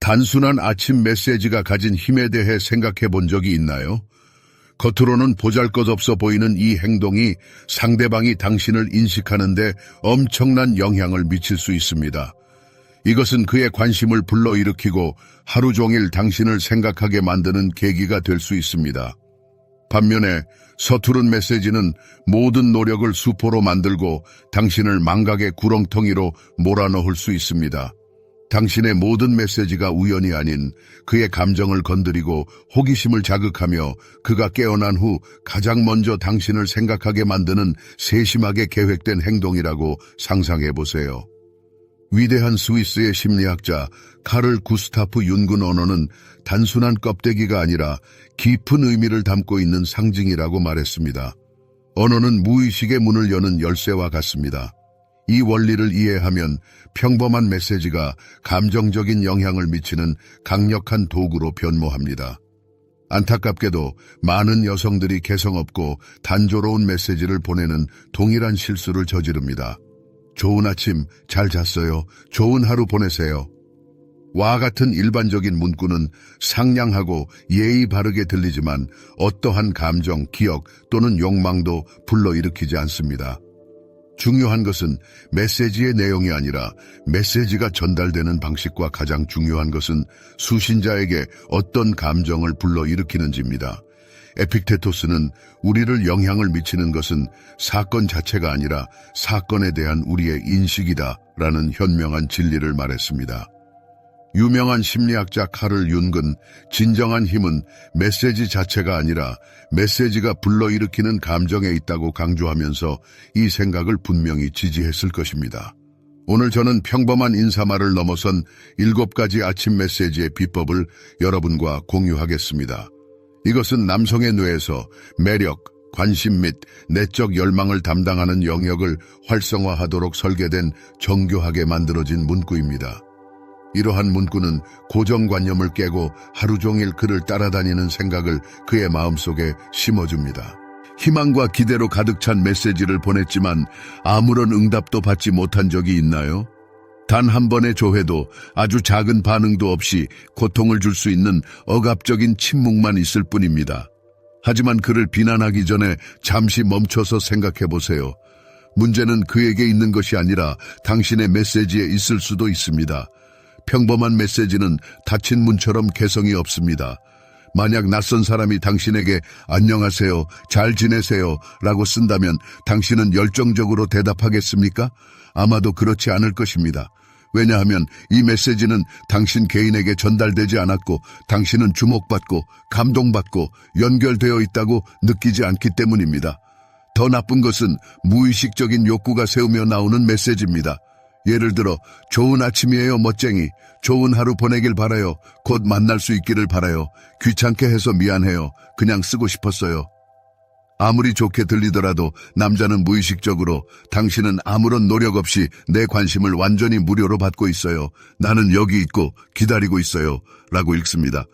단순한 아침 메시지가 가진 힘에 대해 생각해 본 적이 있나요? 겉으로는 보잘것없어 보이는 이 행동이 상대방이 당신을 인식하는데 엄청난 영향을 미칠 수 있습니다. 이것은 그의 관심을 불러일으키고 하루 종일 당신을 생각하게 만드는 계기가 될 수 있습니다. 반면에 서투른 메시지는 모든 노력을 수포로 만들고 당신을 망각의 구렁텅이로 몰아넣을 수 있습니다. 당신의 모든 메시지가 우연이 아닌 그의 감정을 건드리고 호기심을 자극하며 그가 깨어난 후 가장 먼저 당신을 생각하게 만드는 세심하게 계획된 행동이라고 상상해 보세요. 위대한 스위스의 심리학자 카를 구스타프 윤근 언어는 단순한 껍데기가 아니라 깊은 의미를 담고 있는 상징이라고 말했습니다. 언어는 무의식의 문을 여는 열쇠와 같습니다. 이 원리를 이해하면 평범한 메시지가 감정적인 영향을 미치는 강력한 도구로 변모합니다. 안타깝게도 많은 여성들이 개성없고 단조로운 메시지를 보내는 동일한 실수를 저지릅니다. 좋은 아침, 잘 잤어요. 좋은 하루 보내세요. 와 같은 일반적인 문구는 상냥하고 예의 바르게 들리지만 어떠한 감정, 기억 또는 욕망도 불러일으키지 않습니다. 중요한 것은 메시지의 내용이 아니라 메시지가 전달되는 방식과 가장 중요한 것은 수신자에게 어떤 감정을 불러일으키는지입니다. 에픽테토스는 우리를 영향을 미치는 것은 사건 자체가 아니라 사건에 대한 우리의 인식이다 라는 현명한 진리를 말했습니다. 유명한 심리학자 카를 윤근, 진정한 힘은 메시지 자체가 아니라 메시지가 불러일으키는 감정에 있다고 강조하면서 이 생각을 분명히 지지했을 것입니다. 오늘 저는 평범한 인사말을 넘어선 7가지 아침 메시지의 비법을 여러분과 공유하겠습니다. 이것은 남성의 뇌에서 매력, 관심 및 내적 열망을 담당하는 영역을 활성화하도록 설계된 정교하게 만들어진 문구입니다. 이러한 문구는 고정관념을 깨고 하루 종일 그를 따라다니는 생각을 그의 마음속에 심어줍니다. 희망과 기대로 가득 찬 메시지를 보냈지만 아무런 응답도 받지 못한 적이 있나요? 단 한 번의 조회도 아주 작은 반응도 없이 고통을 줄 수 있는 억압적인 침묵만 있을 뿐입니다. 하지만 그를 비난하기 전에 잠시 멈춰서 생각해 보세요. 문제는 그에게 있는 것이 아니라 당신의 메시지에 있을 수도 있습니다. 평범한 메시지는 닫힌 문처럼 개성이 없습니다. 만약 낯선 사람이 당신에게 안녕하세요, 잘 지내세요 라고 쓴다면 당신은 열정적으로 대답하겠습니까? 아마도 그렇지 않을 것입니다. 왜냐하면 이 메시지는 당신 개인에게 전달되지 않았고 당신은 주목받고 감동받고 연결되어 있다고 느끼지 않기 때문입니다. 더 나쁜 것은 무의식적인 욕구가 새우며 나오는 메시지입니다. 예를 들어 좋은 아침이에요 멋쟁이, 좋은 하루 보내길 바라요, 곧 만날 수 있기를 바라요, 귀찮게 해서 미안해요, 그냥 쓰고 싶었어요. 아무리 좋게 들리더라도 남자는 무의식적으로 당신은 아무런 노력 없이 내 관심을 완전히 무료로 받고 있어요. 나는 여기 있고 기다리고 있어요. 라고 읽습니다.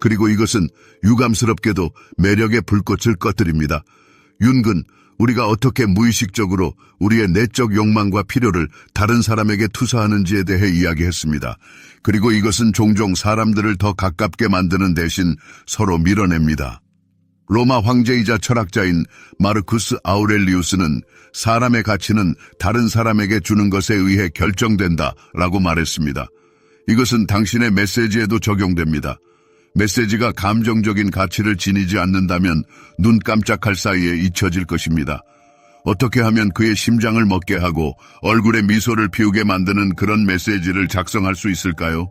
그리고 이것은 유감스럽게도 매력의 불꽃을 꺼뜨립니다. 윤근, 우리가 어떻게 무의식적으로 우리의 내적 욕망과 필요를 다른 사람에게 투사하는지에 대해 이야기했습니다. 그리고 이것은 종종 사람들을 더 가깝게 만드는 대신 서로 밀어냅니다. 로마 황제이자 철학자인 마르쿠스 아우렐리우스는 사람의 가치는 다른 사람에게 주는 것에 의해 결정된다 라고 말했습니다. 이것은 당신의 메시지에도 적용됩니다. 메시지가 감정적인 가치를 지니지 않는다면 눈 깜짝할 사이에 잊혀질 것입니다. 어떻게 하면 그의 심장을 먹게 하고 얼굴에 미소를 피우게 만드는 그런 메시지를 작성할 수 있을까요?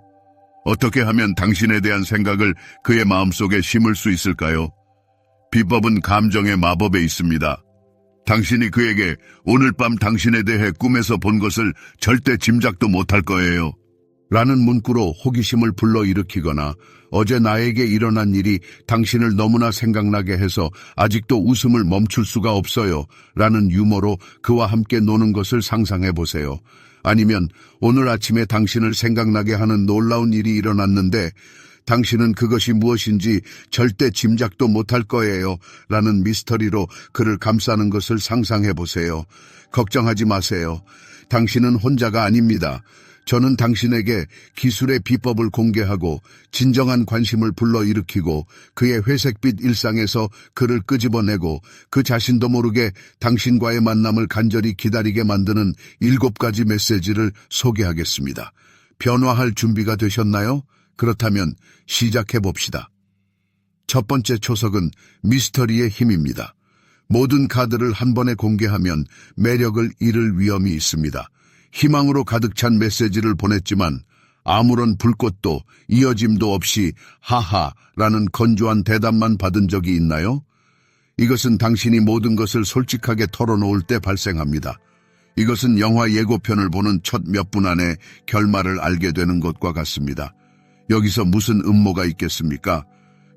어떻게 하면 당신에 대한 생각을 그의 마음속에 심을 수 있을까요? 비법은 감정의 마법에 있습니다. 당신이 그에게 오늘 밤 당신에 대해 꿈에서 본 것을 절대 짐작도 못할 거예요. 라는 문구로 호기심을 불러일으키거나 어제 나에게 일어난 일이 당신을 너무나 생각나게 해서 아직도 웃음을 멈출 수가 없어요. 라는 유머로 그와 함께 노는 것을 상상해 보세요. 아니면 오늘 아침에 당신을 생각나게 하는 놀라운 일이 일어났는데 당신은 그것이 무엇인지 절대 짐작도 못할 거예요. 라는 미스터리로 그를 감싸는 것을 상상해 보세요. 걱정하지 마세요. 당신은 혼자가 아닙니다. 저는 당신에게 기술의 비법을 공개하고 진정한 관심을 불러일으키고 그의 회색빛 일상에서 그를 끄집어내고 그 자신도 모르게 당신과의 만남을 간절히 기다리게 만드는 7가지 메시지를 소개하겠습니다. 변화할 준비가 되셨나요? 그렇다면 시작해 봅시다. 첫 번째 초석은 미스터리의 힘입니다. 모든 카드를 한 번에 공개하면 매력을 잃을 위험이 있습니다. 희망으로 가득 찬 메시지를 보냈지만 아무런 불꽃도 이어짐도 없이 하하라는 건조한 대답만 받은 적이 있나요? 이것은 당신이 모든 것을 솔직하게 털어놓을 때 발생합니다. 이것은 영화 예고편을 보는 첫 몇 분 안에 결말을 알게 되는 것과 같습니다. 여기서 무슨 음모가 있겠습니까?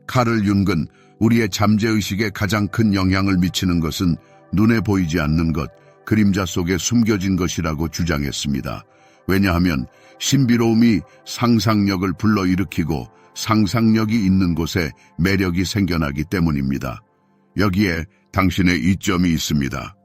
카를 융은 우리의 잠재의식에 가장 큰 영향을 미치는 것은 눈에 보이지 않는 것, 그림자 속에 숨겨진 것이라고 주장했습니다. 왜냐하면 신비로움이 상상력을 불러일으키고 상상력이 있는 곳에 매력이 생겨나기 때문입니다. 여기에 당신의 이점이 있습니다.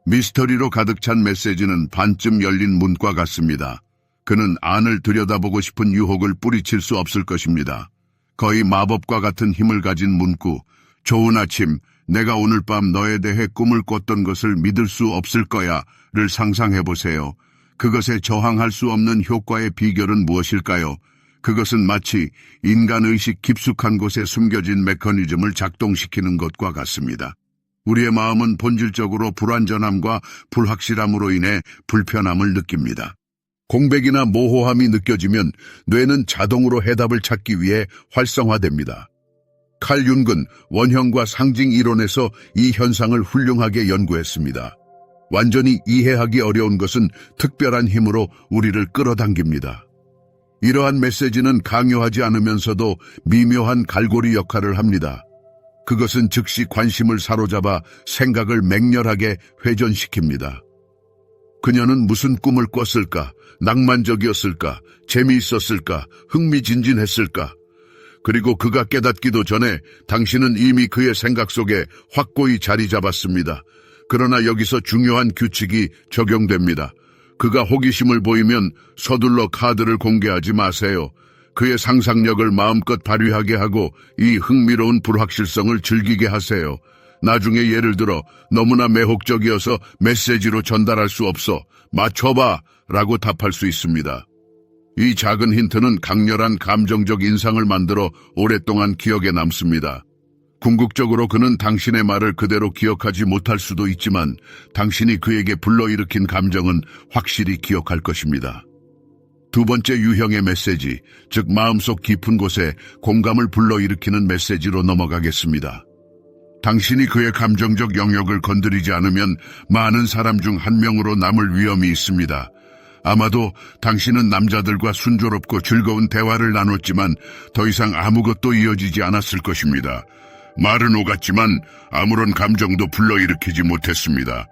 미스터리로 가득 찬 메시지는 반쯤 열린 문과 같습니다. 그는 안을 들여다보고 싶은 유혹을 뿌리칠 수 없을 것입니다. 거의 마법과 같은 힘을 가진 문구, 좋은 아침, 내가 오늘 밤 너에 대해 꿈을 꿨던 것을 믿을 수 없을 거야를 상상해보세요. 그것에 저항할 수 없는 효과의 비결은 무엇일까요? 그것은 마치 인간의식 깊숙한 곳에 숨겨진 메커니즘을 작동시키는 것과 같습니다. 우리의 마음은 본질적으로 불완전함과 불확실함으로 인해 불편함을 느낍니다. 공백이나 모호함이 느껴지면 뇌는 자동으로 해답을 찾기 위해 활성화됩니다. 칼 융은 원형과 상징 이론에서 이 현상을 훌륭하게 연구했습니다. 완전히 이해하기 어려운 것은 특별한 힘으로 우리를 끌어당깁니다. 이러한 메시지는 강요하지 않으면서도 미묘한 갈고리 역할을 합니다. 그것은 즉시 관심을 사로잡아 생각을 맹렬하게 회전시킵니다. 그녀는 무슨 꿈을 꿨을까? 낭만적이었을까? 재미있었을까? 흥미진진했을까? 그리고 그가 깨닫기도 전에 당신은 이미 그의 생각 속에 확고히 자리 잡았습니다. 그러나 여기서 중요한 규칙이 적용됩니다. 그가 호기심을 보이면 서둘러 카드를 공개하지 마세요. 그의 상상력을 마음껏 발휘하게 하고 이 흥미로운 불확실성을 즐기게 하세요. 나중에 예를 들어 너무나 매혹적이어서 메시지로 전달할 수 없어 맞춰봐 라고 답할 수 있습니다. 이 작은 힌트는 강렬한 감정적 인상을 만들어 오랫동안 기억에 남습니다. 궁극적으로 그는 당신의 말을 그대로 기억하지 못할 수도 있지만 당신이 그에게 불러일으킨 감정은 확실히 기억할 것입니다. 두 번째 유형의 메시지, 즉 마음속 깊은 곳에 공감을 불러일으키는 메시지로 넘어가겠습니다. 당신이 그의 감정적 영역을 건드리지 않으면 많은 사람 중 한 명으로 남을 위험이 있습니다. 아마도 당신은 남자들과 순조롭고 즐거운 대화를 나눴지만 더 이상 아무것도 이어지지 않았을 것입니다. 말은 오갔지만 아무런 감정도 불러일으키지 못했습니다.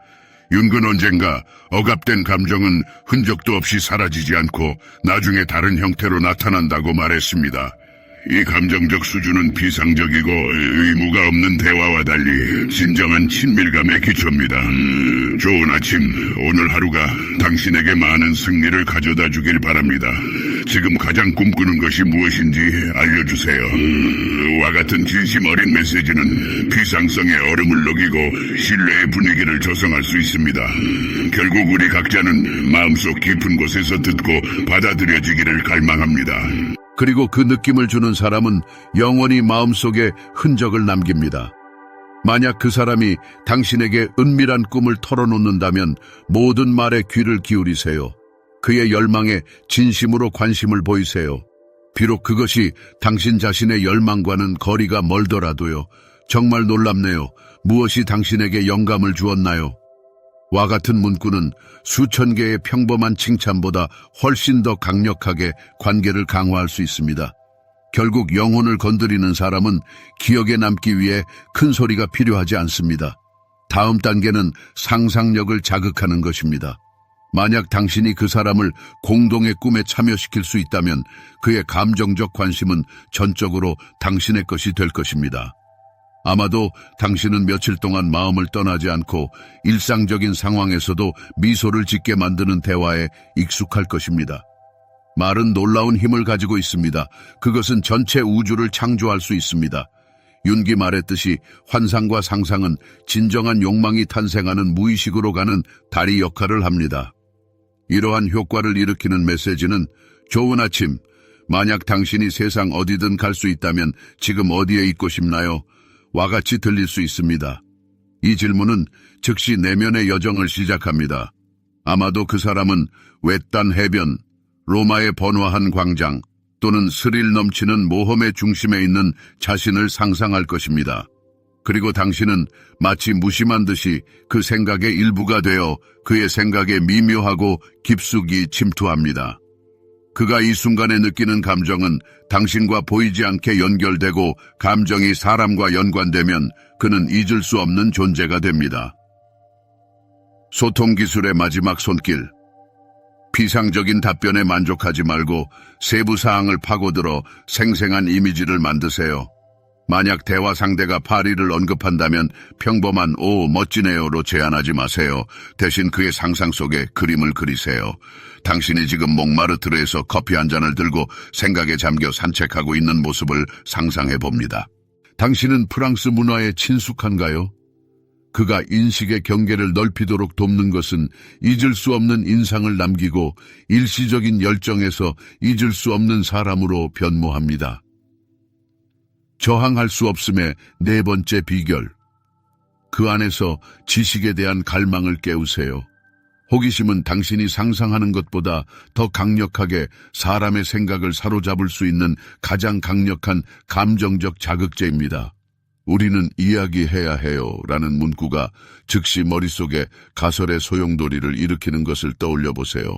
융은 언젠가 억압된 감정은 흔적도 없이 사라지지 않고 나중에 다른 형태로 나타난다고 말했습니다. 이 감정적 수준은 비상적이고 의무가 없는 대화와 달리 진정한 친밀감의 기초입니다. 좋은 아침, 오늘 하루가 당신에게 많은 승리를 가져다 주길 바랍니다. 지금 가장 꿈꾸는 것이 무엇인지 알려주세요. 와 같은 진심 어린 메시지는 비상성의 얼음을 녹이고 신뢰의 분위기를 조성할 수 있습니다. 결국 우리 각자는 마음속 깊은 곳에서 듣고 받아들여지기를 갈망합니다. 그리고 그 느낌을 주는 사람은 영원히 마음속에 흔적을 남깁니다. 만약 그 사람이 당신에게 은밀한 꿈을 털어놓는다면 모든 말에 귀를 기울이세요. 그의 열망에 진심으로 관심을 보이세요. 비록 그것이 당신 자신의 열망과는 거리가 멀더라도요. 정말 놀랍네요. 무엇이 당신에게 영감을 주었나요? 와 같은 문구는 수천 개의 평범한 칭찬보다 훨씬 더 강력하게 관계를 강화할 수 있습니다. 결국 영혼을 건드리는 사람은 기억에 남기 위해 큰 소리가 필요하지 않습니다. 다음 단계는 상상력을 자극하는 것입니다. 만약 당신이 그 사람을 공동의 꿈에 참여시킬 수 있다면 그의 감정적 관심은 전적으로 당신의 것이 될 것입니다. 아마도 당신은 며칠 동안 마음을 떠나지 않고 일상적인 상황에서도 미소를 짓게 만드는 대화에 익숙할 것입니다. 말은 놀라운 힘을 가지고 있습니다. 그것은 전체 우주를 창조할 수 있습니다. 윤기 말했듯이 환상과 상상은 진정한 욕망이 탄생하는 무의식으로 가는 다리 역할을 합니다. 이러한 효과를 일으키는 메시지는 좋은 아침, 만약 당신이 세상 어디든 갈 수 있다면 지금 어디에 있고 싶나요? 와 같이 들릴 수 있습니다. 이 질문은 즉시 내면의 여정을 시작합니다. 아마도 그 사람은 외딴 해변, 로마의 번화한 광장 또는 스릴 넘치는 모험의 중심에 있는 자신을 상상할 것입니다. 그리고 당신은 마치 무심한 듯이 그 생각의 일부가 되어 그의 생각에 미묘하고 깊숙이 침투합니다. 그가 이 순간에 느끼는 감정은 당신과 보이지 않게 연결되고 감정이 사람과 연관되면 그는 잊을 수 없는 존재가 됩니다. 소통 기술의 마지막 손길. 피상적인 답변에 만족하지 말고 세부 사항을 파고들어 생생한 이미지를 만드세요. 만약 대화 상대가 파리를 언급한다면 평범한 "오, 멋지네요로 제한하지 마세요. 대신 그의 상상 속에 그림을 그리세요. 당신이 지금 몽마르트르에서 커피 한 잔을 들고 생각에 잠겨 산책하고 있는 모습을 상상해 봅니다. 당신은 프랑스 문화에 친숙한가요? 그가 인식의 경계를 넓히도록 돕는 것은 잊을 수 없는 인상을 남기고 일시적인 열정에서 잊을 수 없는 사람으로 변모합니다. 저항할 수 없음의 네 번째 비결. 그 안에서 지식에 대한 갈망을 깨우세요. 호기심은 당신이 상상하는 것보다 더 강력하게 사람의 생각을 사로잡을 수 있는 가장 강력한 감정적 자극제입니다. 우리는 이야기해야 해요 라는 문구가 즉시 머릿속에 가설의 소용돌이를 일으키는 것을 떠올려 보세요.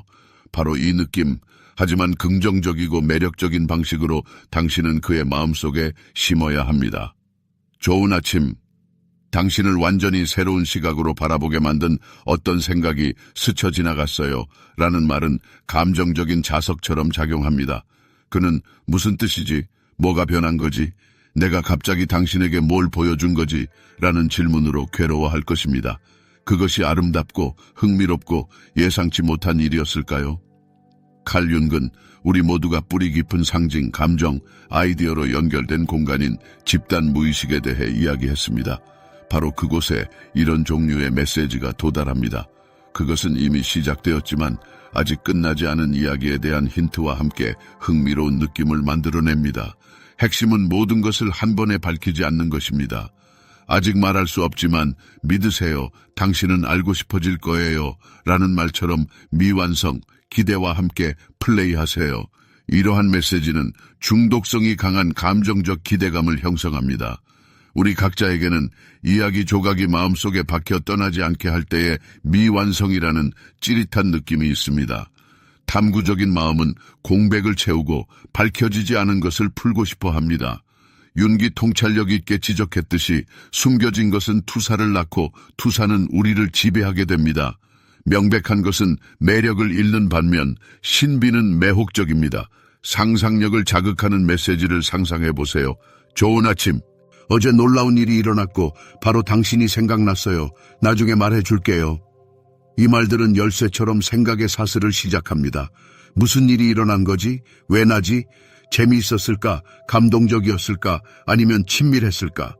바로 이 느낌, 하지만 긍정적이고 매력적인 방식으로 당신은 그의 마음속에 심어야 합니다. 좋은 아침. 당신을 완전히 새로운 시각으로 바라보게 만든 어떤 생각이 스쳐 지나갔어요 라는 말은 감정적인 자석처럼 작용합니다. 그는 무슨 뜻이지? 뭐가 변한 거지? 내가 갑자기 당신에게 뭘 보여준 거지? 라는 질문으로 괴로워할 것입니다. 그것이 아름답고 흥미롭고 예상치 못한 일이었을까요? 칼 융은 우리 모두가 뿌리 깊은 상징, 감정, 아이디어로 연결된 공간인 집단 무의식에 대해 이야기했습니다. 바로 그곳에 이런 종류의 메시지가 도달합니다. 그것은 이미 시작되었지만 아직 끝나지 않은 이야기에 대한 힌트와 함께 흥미로운 느낌을 만들어냅니다. 핵심은 모든 것을 한 번에 밝히지 않는 것입니다. 아직 말할 수 없지만 믿으세요. 당신은 알고 싶어질 거예요. 라는 말처럼 미완성, 기대와 함께 플레이하세요. 이러한 메시지는 중독성이 강한 감정적 기대감을 형성합니다. 우리 각자에게는 이야기 조각이 마음속에 박혀 떠나지 않게 할 때의 미완성이라는 찌릿한 느낌이 있습니다. 탐구적인 마음은 공백을 채우고 밝혀지지 않은 것을 풀고 싶어 합니다. 윤기 통찰력 있게 지적했듯이 숨겨진 것은 투사를 낳고 투사는 우리를 지배하게 됩니다. 명백한 것은 매력을 잃는 반면 신비는 매혹적입니다. 상상력을 자극하는 메시지를 상상해 보세요. 좋은 아침. 어제 놀라운 일이 일어났고 바로 당신이 생각났어요. 나중에 말해줄게요. 이 말들은 열쇠처럼 생각의 사슬을 시작합니다. 무슨 일이 일어난 거지? 왜 나지? 재미있었을까? 감동적이었을까? 아니면 친밀했을까?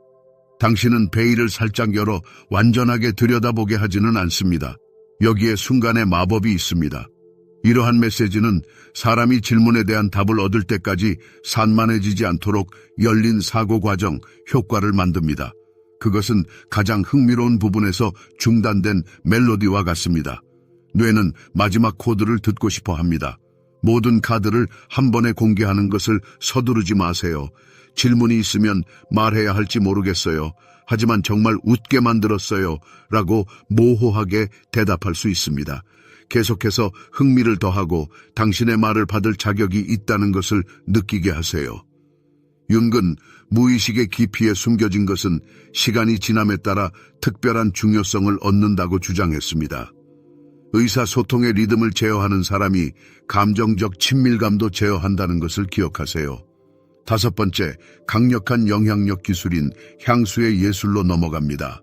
당신은 베일을 살짝 열어 완전하게 들여다보게 하지는 않습니다. 여기에 순간의 마법이 있습니다. 이러한 메시지는 사람이 질문에 대한 답을 얻을 때까지 산만해지지 않도록 열린 사고 과정, 효과를 만듭니다. 그것은 가장 흥미로운 부분에서 중단된 멜로디와 같습니다. 뇌는 마지막 코드를 듣고 싶어 합니다. 모든 카드를 한 번에 공개하는 것을 서두르지 마세요. 질문이 있으면 말해야 할지 모르겠어요. 하지만 정말 웃게 만들었어요. 라고 모호하게 대답할 수 있습니다. 계속해서 흥미를 더하고 당신의 말을 받을 자격이 있다는 것을 느끼게 하세요. 융은 무의식의 깊이에 숨겨진 것은 시간이 지남에 따라 특별한 중요성을 얻는다고 주장했습니다. 의사소통의 리듬을 제어하는 사람이 감정적 친밀감도 제어한다는 것을 기억하세요. 5번째, 강력한 영향력 기술인 향수의 예술로 넘어갑니다.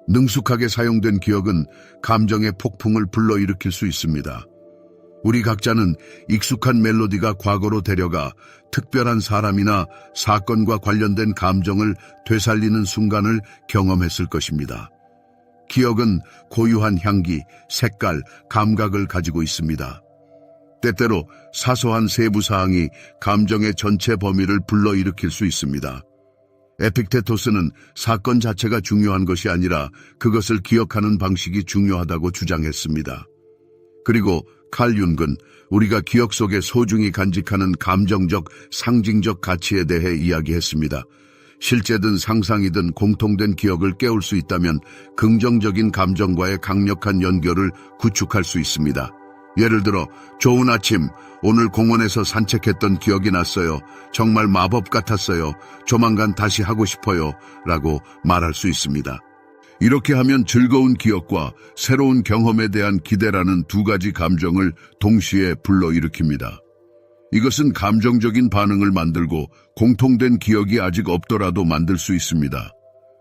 능숙하게 사용된 기억은 감정의 폭풍을 불러일으킬 수 있습니다. 우리 각자는 익숙한 멜로디가 과거로 데려가 특별한 사람이나 사건과 관련된 감정을 되살리는 순간을 경험했을 것입니다. 기억은 고유한 향기, 색깔, 감각을 가지고 있습니다. 때때로 사소한 세부 사항이 감정의 전체 범위를 불러일으킬 수 있습니다. 에픽테토스는 사건 자체가 중요한 것이 아니라 그것을 기억하는 방식이 중요하다고 주장했습니다. 그리고 칼 융은 우리가 기억 속에 소중히 간직하는 감정적, 상징적 가치에 대해 이야기했습니다. 실제든 상상이든 공통된 기억을 깨울 수 있다면 긍정적인 감정과의 강력한 연결을 구축할 수 있습니다. 예를 들어, 좋은 아침, 오늘 공원에서 산책했던 기억이 났어요. 정말 마법 같았어요. 조만간 다시 하고 싶어요. 라고 말할 수 있습니다. 이렇게 하면 즐거운 기억과 새로운 경험에 대한 기대라는 두 가지 감정을 동시에 불러일으킵니다. 이것은 감정적인 반응을 만들고 공통된 기억이 아직 없더라도 만들 수 있습니다.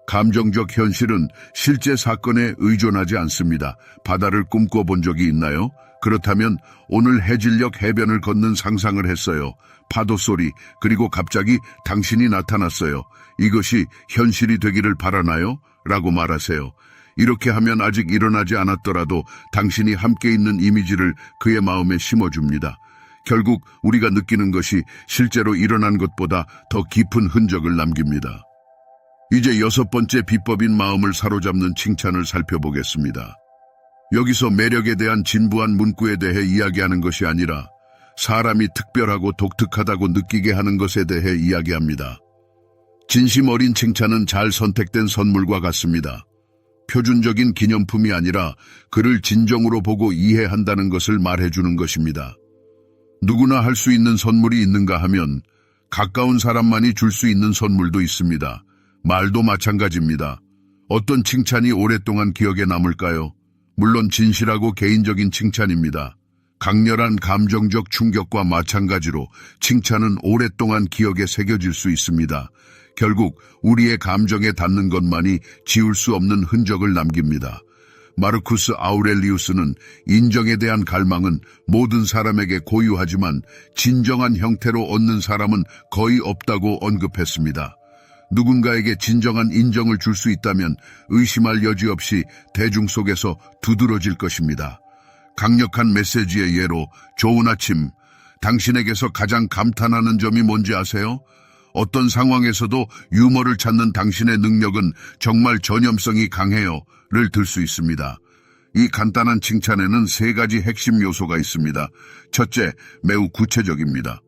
감정적 현실은 실제 사건에 의존하지 않습니다. 바다를 꿈꿔본 적이 있나요? 그렇다면 오늘 해질녘 해변을 걷는 상상을 했어요. 파도 소리, 그리고 갑자기 당신이 나타났어요. 이것이 현실이 되기를 바라나요? 라고 말하세요. 이렇게 하면 아직 일어나지 않았더라도 당신이 함께 있는 이미지를 그의 마음에 심어줍니다. 결국 우리가 느끼는 것이 실제로 일어난 것보다 더 깊은 흔적을 남깁니다. 이제 6번째 비법인 마음을 사로잡는 칭찬을 살펴보겠습니다. 여기서 매력에 대한 진부한 문구에 대해 이야기하는 것이 아니라 사람이 특별하고 독특하다고 느끼게 하는 것에 대해 이야기합니다. 진심 어린 칭찬은 잘 선택된 선물과 같습니다. 표준적인 기념품이 아니라 그를 진정으로 보고 이해한다는 것을 말해주는 것입니다. 누구나 할 수 있는 선물이 있는가 하면 가까운 사람만이 줄 수 있는 선물도 있습니다. 말도 마찬가지입니다. 어떤 칭찬이 오랫동안 기억에 남을까요? 물론 진실하고 개인적인 칭찬입니다. 강렬한 감정적 충격과 마찬가지로 칭찬은 오랫동안 기억에 새겨질 수 있습니다. 결국 우리의 감정에 닿는 것만이 지울 수 없는 흔적을 남깁니다. 마르쿠스 아우렐리우스는 인정에 대한 갈망은 모든 사람에게 고유하지만 진정한 형태로 얻는 사람은 거의 없다고 언급했습니다. 누군가에게 진정한 인정을 줄 수 있다면 의심할 여지 없이 대중 속에서 두드러질 것입니다. 강력한 메시지의 예로 좋은 아침, 당신에게서 가장 감탄하는 점이 뭔지 아세요? 어떤 상황에서도 유머를 찾는 당신의 능력은 정말 전염성이 강해요를 들 수 있습니다. 이 간단한 칭찬에는 3가지 핵심 요소가 있습니다. 첫째, 매우 구체적입니다.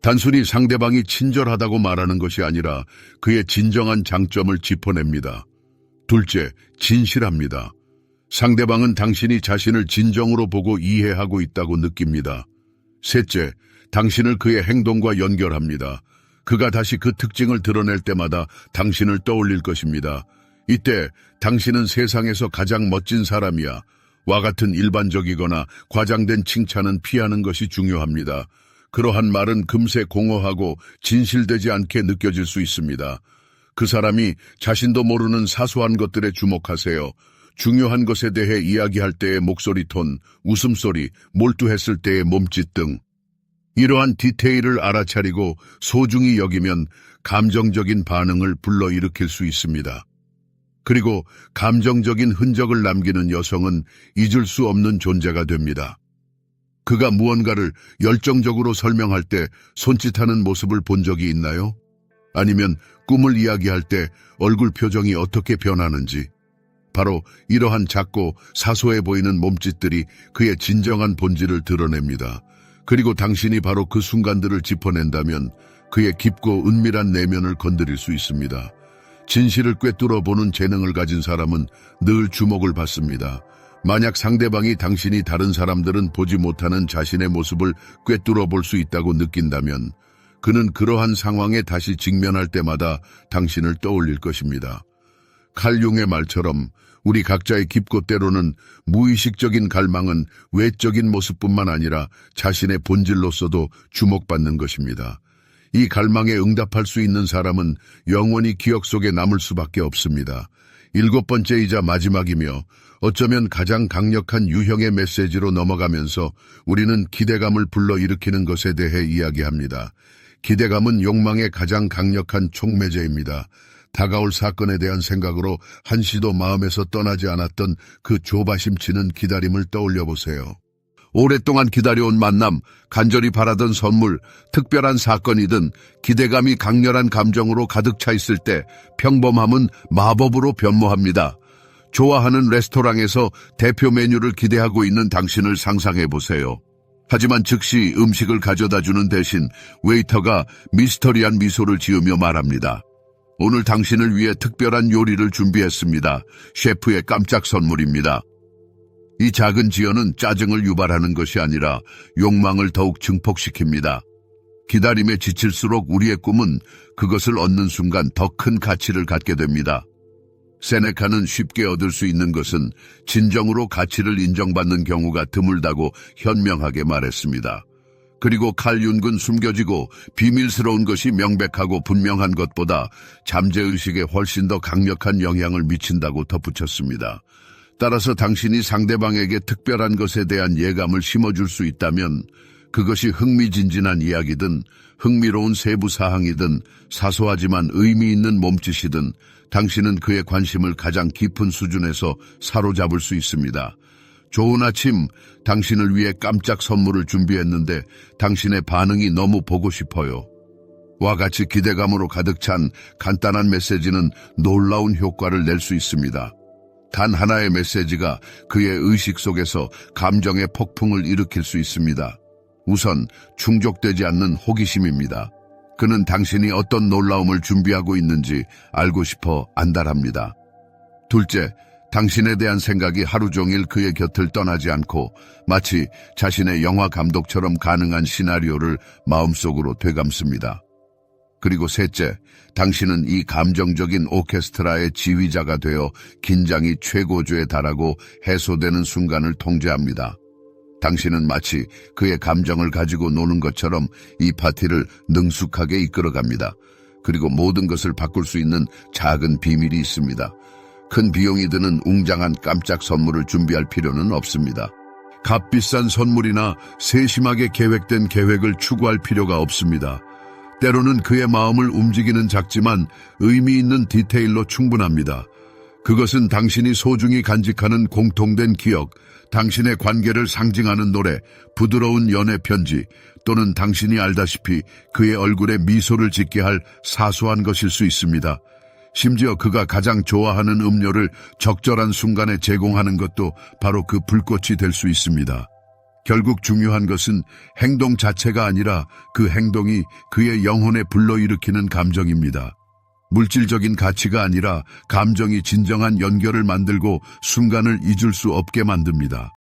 단순히 상대방이 친절하다고 말하는 것이 아니라 그의 진정한 장점을 짚어냅니다. 둘째, 진실합니다. 상대방은 당신이 자신을 진정으로 보고 이해하고 있다고 느낍니다. 셋째, 당신을 그의 행동과 연결합니다. 그가 다시 그 특징을 드러낼 때마다 당신을 떠올릴 것입니다. 이때 당신은 세상에서 가장 멋진 사람이야 와 같은 일반적이거나 과장된 칭찬은 피하는 것이 중요합니다. 그러한 말은 금세 공허하고 진실되지 않게 느껴질 수 있습니다. 그 사람이 자신도 모르는 사소한 것들에 주목하세요. 중요한 것에 대해 이야기할 때의 목소리 톤, 웃음소리, 몰두했을 때의 몸짓 등 이러한 디테일을 알아차리고 소중히 여기면 감정적인 반응을 불러일으킬 수 있습니다. 그리고 감정적인 흔적을 남기는 여성은 잊을 수 없는 존재가 됩니다. 그가 무언가를 열정적으로 설명할 때 손짓하는 모습을 본 적이 있나요? 아니면 꿈을 이야기할 때 얼굴 표정이 어떻게 변하는지. 바로 이러한 작고 사소해 보이는 몸짓들이 그의 진정한 본질을 드러냅니다. 그리고 당신이 바로 그 순간들을 짚어낸다면 그의 깊고 은밀한 내면을 건드릴 수 있습니다. 진실을 꿰뚫어 보는 재능을 가진 사람은 늘 주목을 받습니다. 만약 상대방이 당신이 다른 사람들은 보지 못하는 자신의 모습을 꿰뚫어 볼 수 있다고 느낀다면 그는 그러한 상황에 다시 직면할 때마다 당신을 떠올릴 것입니다. 칼 융의 말처럼 우리 각자의 깊고 때로는 무의식적인 갈망은 외적인 모습뿐만 아니라 자신의 본질로서도 주목받는 것입니다. 이 갈망에 응답할 수 있는 사람은 영원히 기억 속에 남을 수밖에 없습니다. 7번째이자 마지막이며 어쩌면 가장 강력한 유형의 메시지로 넘어가면서 우리는 기대감을 불러일으키는 것에 대해 이야기합니다. 기대감은 욕망의 가장 강력한 촉매제입니다. 다가올 사건에 대한 생각으로 한시도 마음에서 떠나지 않았던 그 조바심 치는 기다림을 떠올려 보세요. 오랫동안 기다려온 만남, 간절히 바라던 선물, 특별한 사건이든 기대감이 강렬한 감정으로 가득 차 있을 때 평범함은 마법으로 변모합니다. 좋아하는 레스토랑에서 대표 메뉴를 기대하고 있는 당신을 상상해 보세요. 하지만 즉시 음식을 가져다 주는 대신 웨이터가 미스터리한 미소를 지으며 말합니다. 오늘 당신을 위해 특별한 요리를 준비했습니다. 셰프의 깜짝 선물입니다. 이 작은 지연은 짜증을 유발하는 것이 아니라 욕망을 더욱 증폭시킵니다. 기다림에 지칠수록 우리의 꿈은 그것을 얻는 순간 더 큰 가치를 갖게 됩니다. 세네카는 쉽게 얻을 수 있는 것은 진정으로 가치를 인정받는 경우가 드물다고 현명하게 말했습니다. 그리고 칼 윤군 숨겨지고 비밀스러운 것이 명백하고 분명한 것보다 잠재의식에 훨씬 더 강력한 영향을 미친다고 덧붙였습니다. 따라서 당신이 상대방에게 특별한 것에 대한 예감을 심어줄 수 있다면 그것이 흥미진진한 이야기든 흥미로운 세부사항이든 사소하지만 의미 있는 몸짓이든 당신은 그의 관심을 가장 깊은 수준에서 사로잡을 수 있습니다. 좋은 아침, 당신을 위해 깜짝 선물을 준비했는데 당신의 반응이 너무 보고 싶어요. 와 같이 기대감으로 가득 찬 간단한 메시지는 놀라운 효과를 낼 수 있습니다. 단 하나의 메시지가 그의 의식 속에서 감정의 폭풍을 일으킬 수 있습니다. 우선 충족되지 않는 호기심입니다. 그는 당신이 어떤 놀라움을 준비하고 있는지 알고 싶어 안달합니다. 둘째, 당신에 대한 생각이 하루 종일 그의 곁을 떠나지 않고 마치 자신의 영화 감독처럼 가능한 시나리오를 마음속으로 되감습니다. 그리고 셋째, 당신은 이 감정적인 오케스트라의 지휘자가 되어 긴장이 최고조에 달하고 해소되는 순간을 통제합니다. 당신은 마치 그의 감정을 가지고 노는 것처럼 이 파티를 능숙하게 이끌어갑니다. 그리고 모든 것을 바꿀 수 있는 작은 비밀이 있습니다. 큰 비용이 드는 웅장한 깜짝 선물을 준비할 필요는 없습니다. 값비싼 선물이나 세심하게 계획된 계획을 추구할 필요가 없습니다. 때로는 그의 마음을 움직이는 작지만 의미 있는 디테일로 충분합니다. 그것은 당신이 소중히 간직하는 공통된 기억, 당신의 관계를 상징하는 노래, 부드러운 연애 편지, 또는 당신이 알다시피 그의 얼굴에 미소를 짓게 할 사소한 것일 수 있습니다. 심지어 그가 가장 좋아하는 음료를 적절한 순간에 제공하는 것도 바로 그 불꽃이 될 수 있습니다. 결국 중요한 것은 행동 자체가 아니라 그 행동이 그의 영혼에 불러일으키는 감정입니다. 물질적인 가치가 아니라 감정이 진정한 연결을 만들고 순간을 잊을 수 없게 만듭니다.